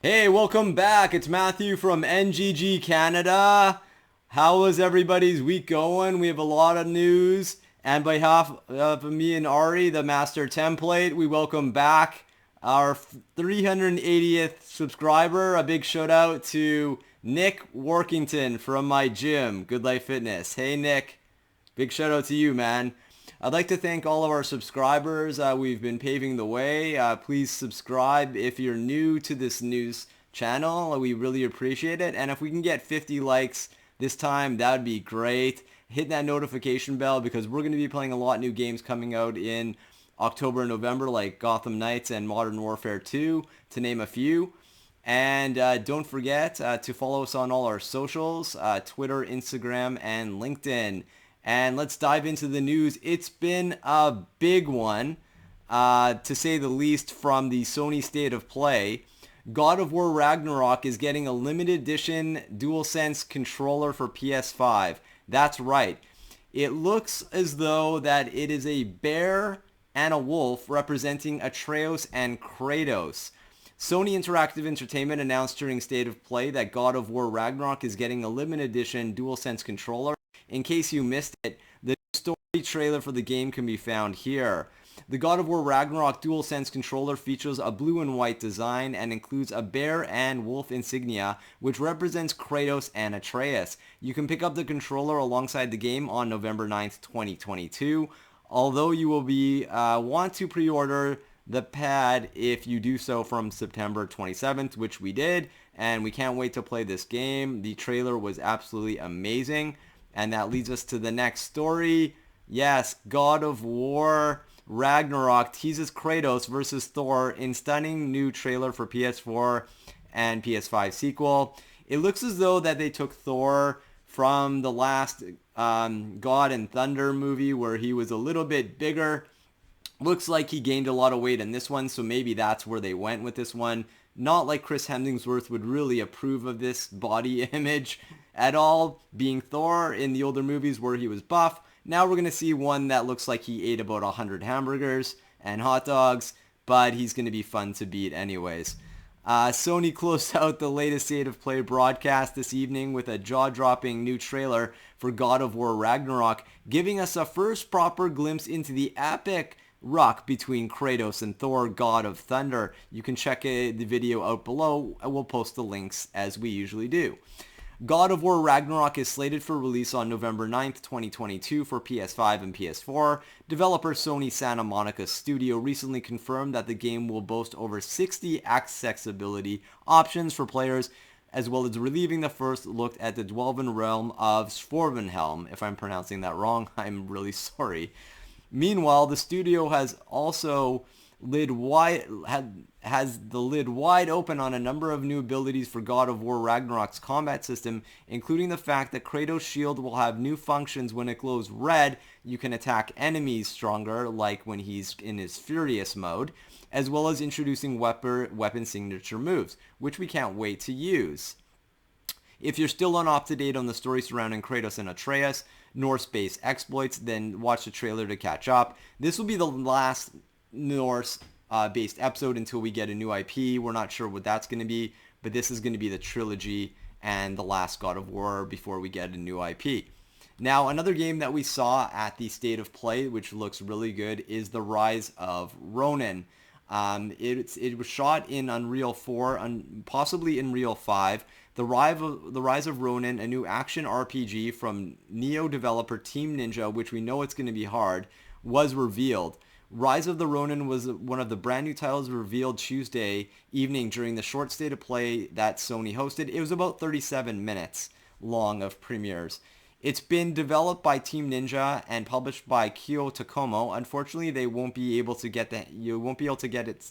Hey, welcome back. It's Matthew from NGG Canada. How was everybody's week going? We have a lot of news. And by behalf of me and Ari, the master template, we welcome back our 380th subscriber. A big shout out to Nick Workington from my gym, Good Life Fitness. Hey, Nick. Big shout out to you, man. I'd like to thank all of our subscribers. We've been paving the way. Please subscribe if you're new to this news channel. We really appreciate it. And if we can get 50 likes this time, that would be great. Hit that notification bell because we're going to be playing a lot of new games coming out in October and November, like Gotham Knights and Modern Warfare 2, to name a few. And don't forget to follow us on all our socials, Twitter, Instagram, and LinkedIn. And let's dive into the news. It's been a big one, to say the least, from the Sony State of Play. God of War Ragnarok is getting a limited edition DualSense controller for PS5. That's right. It looks as though that it is a bear and a wolf representing Atreus and Kratos. Sony Interactive Entertainment announced during State of Play that God of War Ragnarok is getting a limited edition DualSense controller. In case you missed it, the story trailer for the game can be found here. The God of War Ragnarok DualSense controller features a blue and white design and includes a bear and wolf insignia, which represents Kratos and Atreus. You can pick up the controller alongside the game on November 9th, 2022, although you will want to pre-order the pad if you do so from September 27th, which we did, and we can't wait to play this game. The trailer was absolutely amazing. And that leads us to the next story. Yes, God of War Ragnarok teases Kratos versus Thor in stunning new trailer for PS4 and PS5 sequel. It looks as though that they took Thor from the last God and Thunder movie where he was a little bit bigger. Looks like he gained a lot of weight in this one, so maybe that's where they went with this one. Not like Chris Hemsworth would really approve of this body image at all, being Thor in the older movies where he was buff. Now we're going to see one that looks like he ate about 100 hamburgers and hot dogs, but he's going to be fun to beat anyways. Sony closed out the latest State of Play broadcast this evening with a jaw-dropping new trailer for God of War Ragnarok, giving us a first proper glimpse into the epic ruck between Kratos and Thor, God of Thunder. You can check the video out below. We'll post the links as we usually do. God of War Ragnarok is slated for release on November 9th, 2022 for PS5 and PS4. Developer Sony Santa Monica Studio recently confirmed that the game will boast over 60 accessibility options for players, as well as relieving the first look at the Dwelven realm of Svorvenhelm. If I'm pronouncing that wrong, I'm really sorry. Meanwhile, the studio has also has the lid wide open on a number of new abilities for God of War Ragnarok's combat system, including the fact that Kratos' shield will have new functions when it glows red. You can attack enemies stronger, like when he's in his furious mode, as well as introducing weapon signature moves, which we can't wait to use. If you're still not up to date on the story surrounding Kratos and Atreus, Norse-based exploits, then watch the trailer to catch up. This will be the last Norse-based episode until we get a new IP. We're not sure what that's going to be, but this is going to be the trilogy and the last God of War before we get a new IP. Now, another game that we saw at the State of Play, which looks really good, is The Rise of Ronin. It was shot in Unreal 4, possibly in Unreal 5. The Rise of Ronin, a new action RPG from Neo developer Team Ninja, which we know it's going to be hard, was revealed. Rise of the Ronin was one of the brand new titles revealed Tuesday evening during the short State of Play that Sony hosted. It was about 37 minutes long of premieres. It's been developed by Team Ninja and published by Kyo Takomo. Unfortunately, you won't be able to get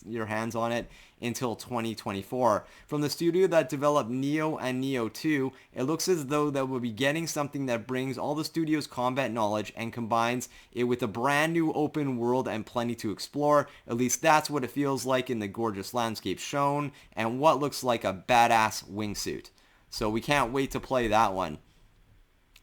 your hands on it until 2024. From the studio that developed Neo and Neo 2, it looks as though that we'll be getting something that brings all the studio's combat knowledge and combines it with a brand new open world and plenty to explore. At least that's what it feels like in the gorgeous landscape shown and what looks like a badass wingsuit. So we can't wait to play that one.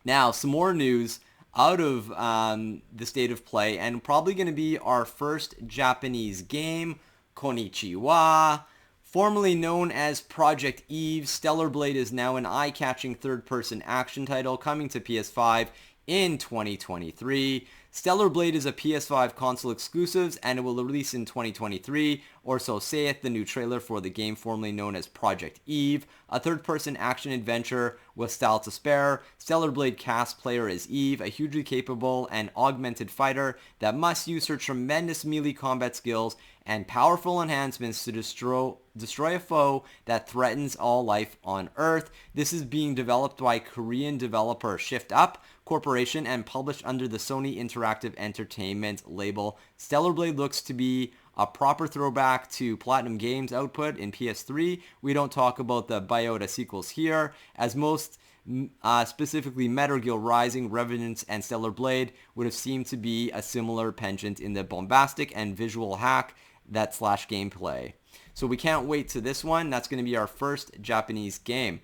Now, some more news out of the State of Play, and probably going to be our first Japanese game, Konnichiwa, Formerly known as Project Eve, Stellar Blade is now an eye-catching third-person action title coming to PS5 in 2023. Stellar Blade is a PS5 console exclusive and it will release in 2023, or so saith the new trailer for the game formerly known as Project Eve, a third-person action-adventure with style to spare. Stellar Blade cast player as Eve, a hugely capable and augmented fighter that must use her tremendous melee combat skills and powerful enhancements to destroy a foe that threatens all life on Earth. This is being developed by Korean developer Shift Up Corporation and published under the Sony Interactive Entertainment label. Stellar Blade looks to be a proper throwback to Platinum Games output in PS3. We don't talk about the Biota sequels here, as most specifically Metal Gear Rising, Revenant, and Stellar Blade would have seemed to be a similar penchant in the bombastic and visual hack that slash gameplay. So we can't wait to this one. That's going to be our first Japanese game.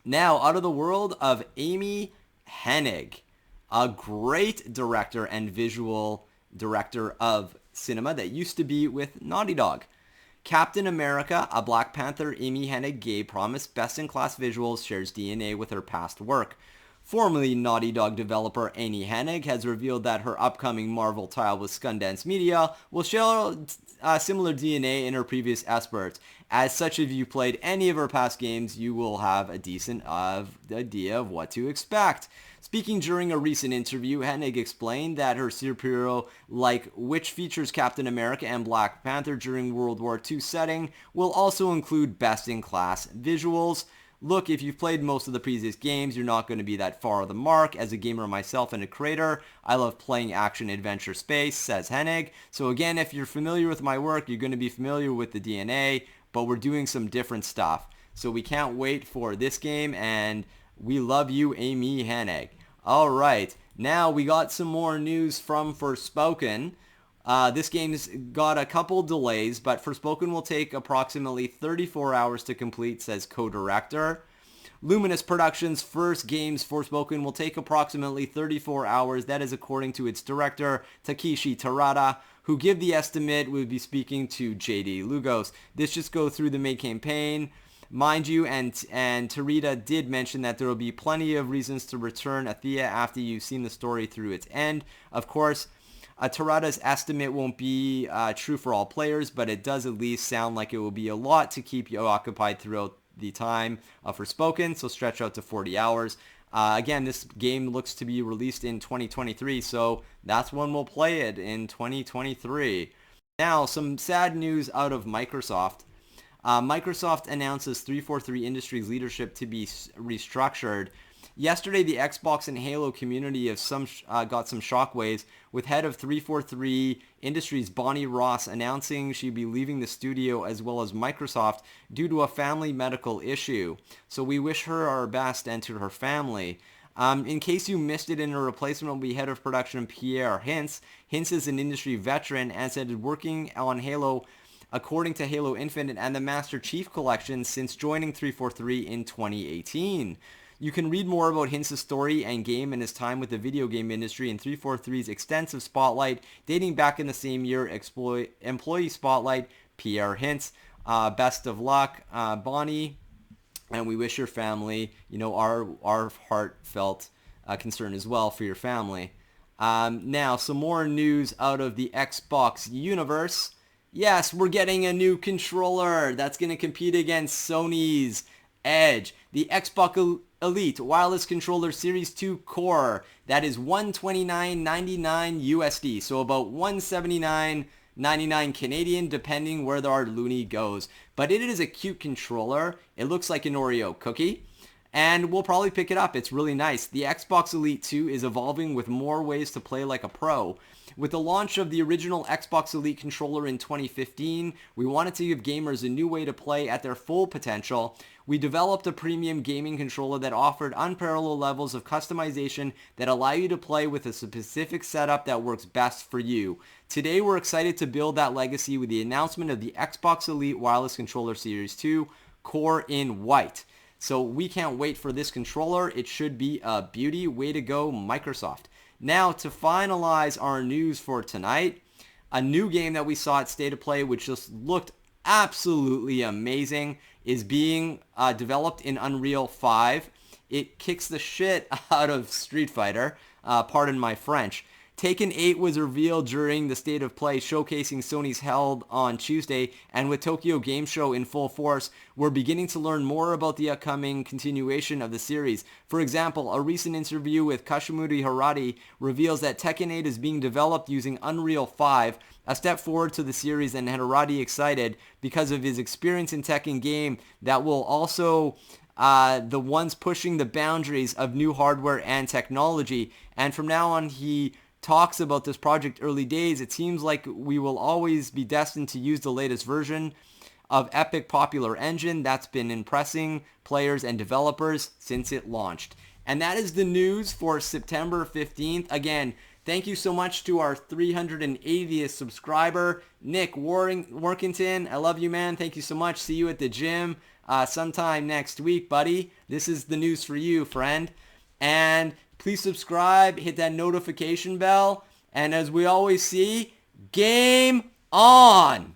Now, out of the world of Amy Hennig, a great director and visual director of cinema that used to be with Naughty Dog. Captain America, a Black Panther Amy Hennig gay promised best-in-class visuals, shares DNA with her past work. Formerly Naughty Dog developer Amy Hennig has revealed that her upcoming Marvel title with Skundance Media will share similar DNA in her previous efforts. As such, if you played any of her past games, you will have a decent idea of what to expect. Speaking during a recent interview, Hennig explained that her superhero, which features Captain America and Black Panther during World War II setting, will also include best-in-class visuals. Look, if you've played most of the previous games, you're not going to be that far off the mark. As a gamer myself and a creator, I love playing action-adventure space, says Hennig. So again, if you're familiar with my work, you're going to be familiar with the DNA, but we're doing some different stuff. So we can't wait for this game, and we love you, Amy Hennig. All right, now we got some more news from Forespoken. This game's got a couple delays, but Forespoken will take approximately 34 hours to complete, says co-director. Luminous Productions' first games, Forespoken, will take approximately 34 hours. That is according to its director, Takeshi Terada, who give the estimate would be speaking to JD Lugos. This just go through the main campaign. Mind you, and Terada did mention that there will be plenty of reasons to return Athea after you've seen the story through its end. Of course, Terada's estimate won't be true for all players, but it does at least sound like it will be a lot to keep you occupied throughout the time Forespoken, so stretch out to 40 hours. Again, this game looks to be released in 2023, so that's when we'll play it, in 2023. Now, some sad news out of Microsoft. Microsoft announces 343 Industries leadership to be restructured. Yesterday, the Xbox and Halo community got some shockwaves, with head of 343 Industries Bonnie Ross announcing she'd be leaving the studio as well as Microsoft due to a family medical issue. So we wish her our best and to her family. In case you missed it, in her replacement will be head of production Pierre Hintz. Hintz is an industry veteran and said working on Halo according to Halo Infinite and the Master Chief Collection since joining 343 in 2018. You can read more about Hintz's story and game and his time with the video game industry in 343's extensive spotlight dating back in the same year, Employee Spotlight, Pierre Hintz. Best of luck, Bonnie, and we wish your family, our heartfelt concern as well for your family. Now, some more news out of the Xbox universe. Yes, we're getting a new controller that's going to compete against Sony's Edge. The Xbox Elite Wireless Controller Series 2 Core. That is $129.99 USD. So about $179.99 Canadian, depending where our loony goes. But it is a cute controller. It looks like an Oreo cookie. And we'll probably pick it up. It's really nice. The Xbox Elite 2 is evolving with more ways to play like a pro. With the launch of the original Xbox Elite controller in 2015, we wanted to give gamers a new way to play at their full potential. We developed a premium gaming controller that offered unparalleled levels of customization that allow you to play with a specific setup that works best for you. Today, we're excited to build that legacy with the announcement of the Xbox Elite Wireless Controller Series 2 Core in white. So we can't wait for this controller. It should be a beauty. Way to go, Microsoft. Now, to finalize our news for tonight, a new game that we saw at State of Play, which just looked absolutely amazing, is being developed in Unreal 5. It kicks the shit out of Street Fighter. Pardon my French. Tekken 8 was revealed during the State of Play showcasing Sony's held on Tuesday, and with Tokyo Game Show in full force, we're beginning to learn more about the upcoming continuation of the series. For example, a recent interview with Kashimuri Harari reveals that Tekken 8 is being developed using Unreal 5, a step forward to the series, and Harari excited because of his experience in Tekken game that will also the ones pushing the boundaries of new hardware and technology. And from now on, he talks about this project early days. It seems like we will always be destined to use the latest version of Epic popular engine that's been impressing players and developers since it launched. And that is the news for September 15th. Again, thank you so much to our 380th subscriber, Nick Workington. I love you, man. Thank you so much. See you at the gym sometime next week, buddy. This is the news for you, friend. And please subscribe, hit that notification bell, and as we always see, game on!